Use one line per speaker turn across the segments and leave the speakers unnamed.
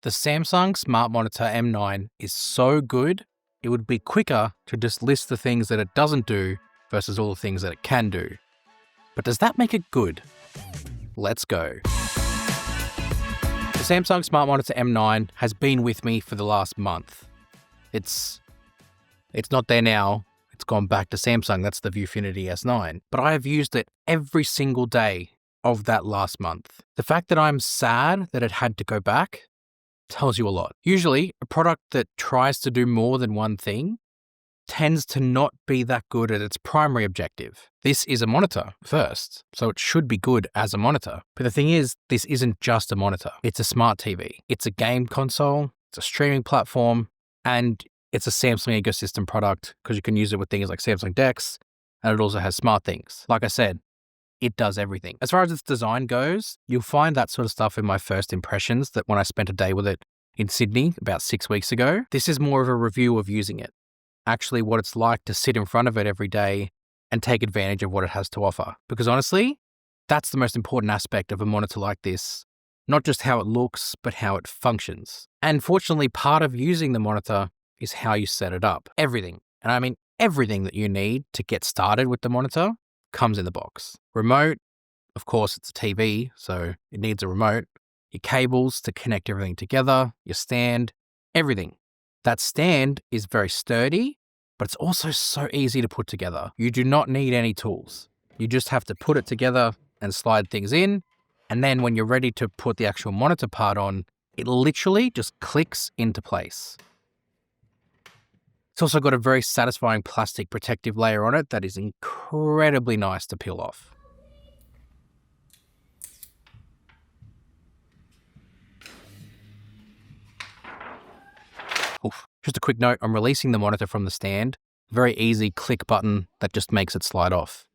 The Samsung Smart Monitor M9 is so good, it would be quicker to just list the things that it doesn't do versus all the things that it can do. But does that make it good? Let's go. The Samsung Smart Monitor M9 has been with me for the last month. It's not there now. It's gone back to Samsung. That's the Viewfinity S9. But I have used it every single day of that last month. The fact that I'm sad that it had to go back tells you a lot. Usually, a product that tries to do more than one thing tends to not be that good at its primary objective. This is a monitor first, so it should be good as a monitor. But the thing is, this isn't just a monitor. It's a smart TV. It's a game console, it's a streaming platform, and it's a Samsung ecosystem product because you can use it with things like Samsung DeX, and it also has smart things. Like I said, it does everything. As far as its design goes, you'll find that sort of stuff in my first impressions that when I spent a day with it in Sydney about 6 weeks ago. This is more of a review of using it. Actually, what it's like to sit in front of it every day and take advantage of what it has to offer. Because honestly, that's the most important aspect of a monitor like this. Not just how it looks, but how it functions. And fortunately, part of using the monitor is how you set it up. Everything, and I mean everything that you need to get started with the monitor comes in the box. Remote, of course, it's a TV, so it needs a remote. Your cables to connect everything together, your stand, everything. That stand is very sturdy, but it's also so easy to put together. You do not need any tools. You just have to put it together and slide things in, and then when you're ready to put the actual monitor part on, it literally just clicks into place. It's also got a very satisfying plastic protective layer on it that is incredibly nice to peel off. Oof. Just a quick note, I'm releasing the monitor from the stand. Very easy click button that just makes it slide off.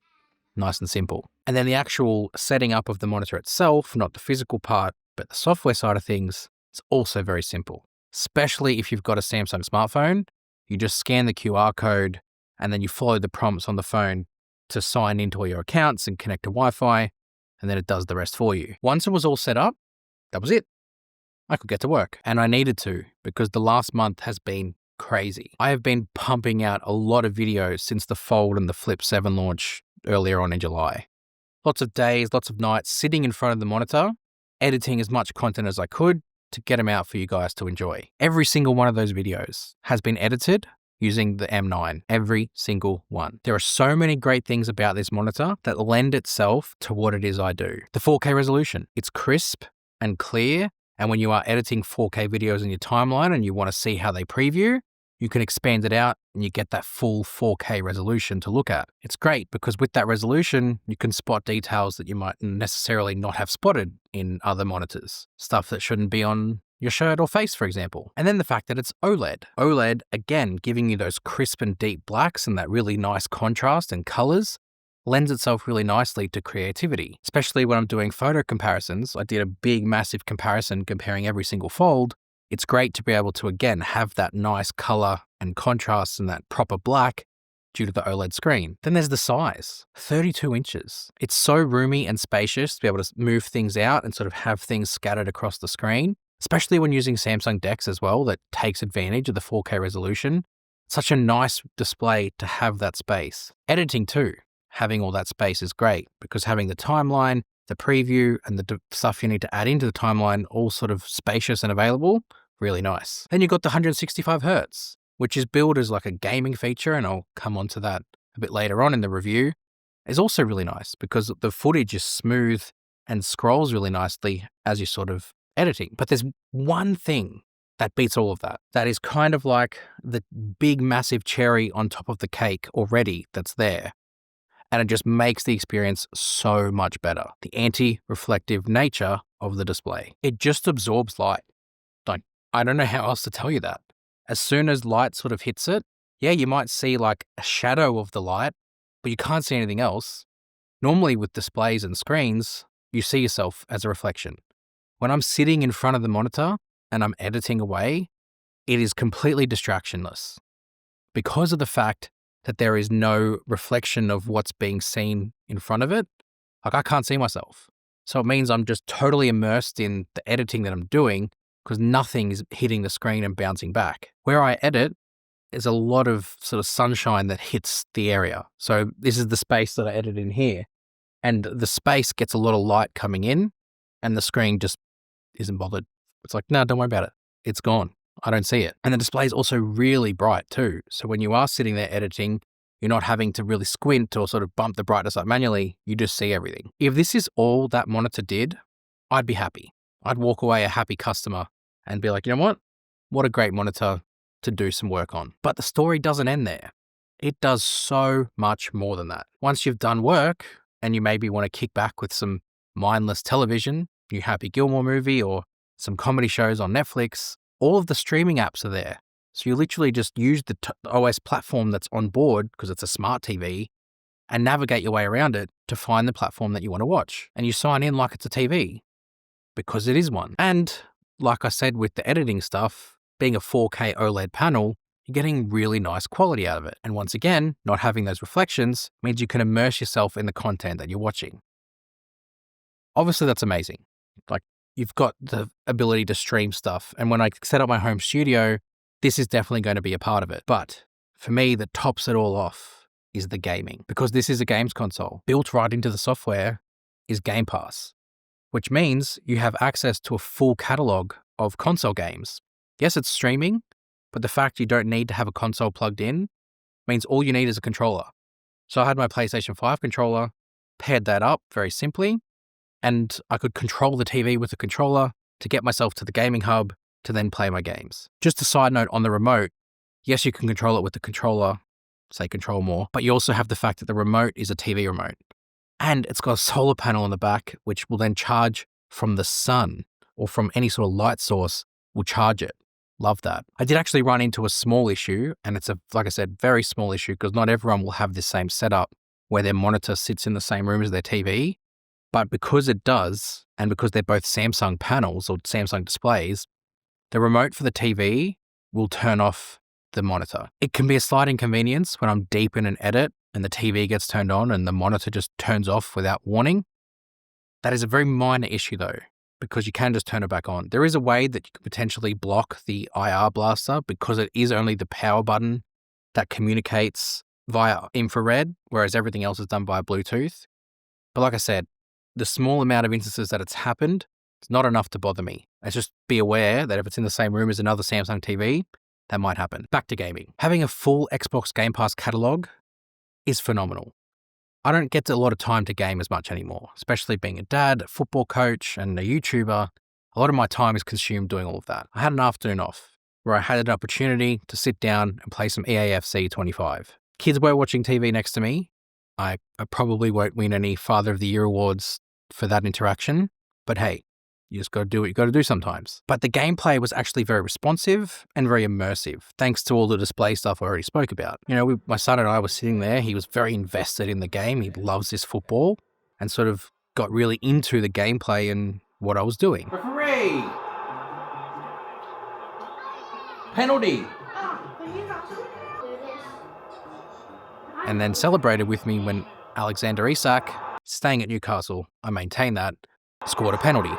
Nice and simple. And then the actual setting up of the monitor itself, not the physical part, but the software side of things, is also very simple. Especially if you've got a Samsung smartphone. You just scan the QR code and then you follow the prompts on the phone to sign into all your accounts and connect to Wi-Fi, and then it does the rest for you. Once it was all set up, that was it. I could get to work, and I needed to because the last month has been crazy. I have been pumping out a lot of videos since the Fold and the Flip 7 launch earlier on in July. Lots of days, lots of nights sitting in front of the monitor, editing as much content as I could to get them out for you guys to enjoy. Every single one of those videos has been edited using the M9, every single one. There are so many great things about this monitor that lend itself to what it is I do. The 4K resolution, it's crisp and clear, and when you are editing 4K videos in your timeline and you want to see how they preview, you can expand it out and you get that full 4K resolution to look at. It's great because with that resolution, you can spot details that you might necessarily not have spotted in other monitors. Stuff that shouldn't be on your shirt or face, for example. And then the fact that it's OLED. OLED, again, giving you those crisp and deep blacks and that really nice contrast and colors lends itself really nicely to creativity. Especially when I'm doing photo comparisons. I did a big, massive comparison comparing every single Fold. It's great to be able to, again, have that nice color and contrast and that proper black due to the OLED screen. Then there's the size, 32 inches. It's so roomy and spacious to be able to move things out and sort of have things scattered across the screen, especially when using Samsung DeX as well, that takes advantage of the 4K resolution. Such a nice display to have that space. Editing too, having all that space is great because having the timeline, the preview, and the stuff you need to add into the timeline all sort of spacious and available, really nice. Then you've got the 165 Hertz, which is billed as like a gaming feature, and I'll come on to that a bit later on in the review, is also really nice because the footage is smooth and scrolls really nicely as you're sort of editing. But there's one thing that beats all of that. That is kind of like the big, massive cherry on top of the cake already that's there. And it just makes the experience so much better. The anti-reflective nature of the display. It just absorbs light. I don't know how else to tell you that. As soon as light sort of hits it, yeah, you might see like a shadow of the light, but you can't see anything else. Normally with displays and screens, you see yourself as a reflection. When I'm sitting in front of the monitor and I'm editing away, it is completely distractionless because of the fact that there is no reflection of what's being seen in front of it. Like I can't see myself. So it means I'm just totally immersed in the editing that I'm doing because nothing is hitting the screen and bouncing back. Where I edit, there's a lot of sort of sunshine that hits the area. So this is the space that I edit in here. And the space gets a lot of light coming in and the screen just isn't bothered. It's like, no, don't worry about it. It's gone. I don't see it. And the display is also really bright too. So when you are sitting there editing, you're not having to really squint or sort of bump the brightness up manually. You just see everything. If this is all that monitor did, I'd be happy. I'd walk away a happy customer and be like, you know what? What a great monitor to do some work on. But the story doesn't end there. It does so much more than that. Once you've done work and you maybe want to kick back with some mindless television, new Happy Gilmore movie or some comedy shows on Netflix, all of the streaming apps are there. So you literally just use the OS platform that's on board because it's a smart TV and navigate your way around it to find the platform that you want to watch. And you sign in like it's a TV because it is one. And like I said with the editing stuff, being a 4K OLED panel, you're getting really nice quality out of it. And once again, not having those reflections means you can immerse yourself in the content that you're watching. Obviously, that's amazing. Like, you've got the ability to stream stuff. And when I set up my home studio, this is definitely going to be a part of it. But for me, that tops it all off is the gaming, because this is a games console. Built right into the software is Game Pass, which means you have access to a full catalog of console games. Yes, it's streaming, but the fact you don't need to have a console plugged in means all you need is a controller. So I had my PlayStation 5 controller, paired that up very simply, and I could control the TV with the controller to get myself to the gaming hub to then play my games. Just a side note on the remote, yes, you can control it with the controller, say Control More, but you also have the fact that the remote is a TV remote. And it's got a solar panel on the back, which will then charge from the sun or from any sort of light source, will charge it. Love that. I did actually run into a small issue, and it's like I said, very small issue, because not everyone will have this same setup where their monitor sits in the same room as their TV. But because it does, and because they're both Samsung panels or Samsung displays, the remote for the TV will turn off the monitor. It can be a slight inconvenience when I'm deep in an edit and the TV gets turned on and the monitor just turns off without warning. That is a very minor issue though, because you can just turn it back on. There is a way that you could potentially block the IR blaster because it is only the power button that communicates via infrared, whereas everything else is done via Bluetooth. But like I said, the small amount of instances that it's happened, it's not enough to bother me. It's just be aware that if it's in the same room as another Samsung TV, that might happen. Back to gaming. Having a full Xbox Game Pass catalog is phenomenal. I don't get a lot of time to game as much anymore, especially being a dad, a football coach, and a YouTuber. A lot of my time is consumed doing all of that. I had an afternoon off where I had an opportunity to sit down and play some EAFC 25. Kids were watching TV next to me. I probably won't win any Father of the Year awards for that interaction, but hey, you just got to do what you got to do sometimes. But the gameplay was actually very responsive and very immersive, thanks to all the display stuff I already spoke about. You know, my son and I were sitting there. He was very invested in the game. He loves this football and sort of got really into the gameplay and what I was doing.
Referee! Penalty!
And then celebrated with me when Alexander Isak, staying at Newcastle, I maintain that, scored a penalty.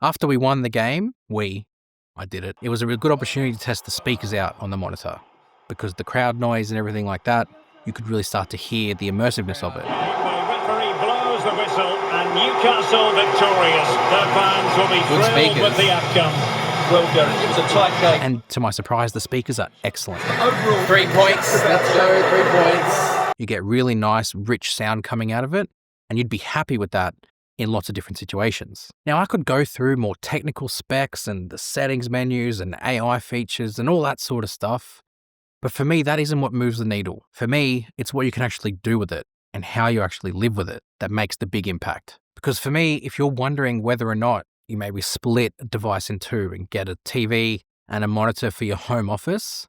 After we won the game, I did it. It was a real good opportunity to test the speakers out on the monitor, because the crowd noise and everything like that, you could really start to hear the immersiveness of it.
The referee blows the whistle and Newcastle victorious. Their fans will be thrilled with the outcome.
Well done. It was a tight game.
And to my surprise, the speakers are excellent.
Overall, 3 points. Let's go, 3 points.
You get really nice, rich sound coming out of it, and you'd be happy with that in lots of different situations. Now, I could go through more technical specs and the settings menus and AI features and all that sort of stuff, but for me, that isn't what moves the needle. For me, it's what you can actually do with it and how you actually live with it that makes the big impact. Because for me, if you're wondering whether or not you maybe split a device in two and get a TV and a monitor for your home office,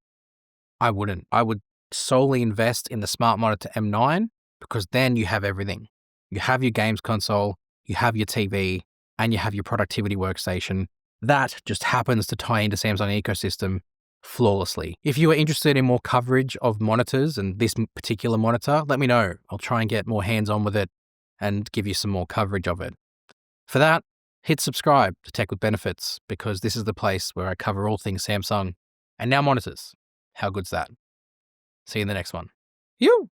I wouldn't. I would solely invest in the Smart Monitor M9, because then you have everything. You have your games console, you have your TV, and you have your productivity workstation. That just happens to tie into Samsung ecosystem flawlessly. If you are interested in more coverage of monitors and this particular monitor, let me know. I'll try and get more hands-on with it and give you some more coverage of it. For that, Hit subscribe to Tech with Benefits, because this is the place where I cover all things Samsung and now monitors. How good's that? See you in the next one. You!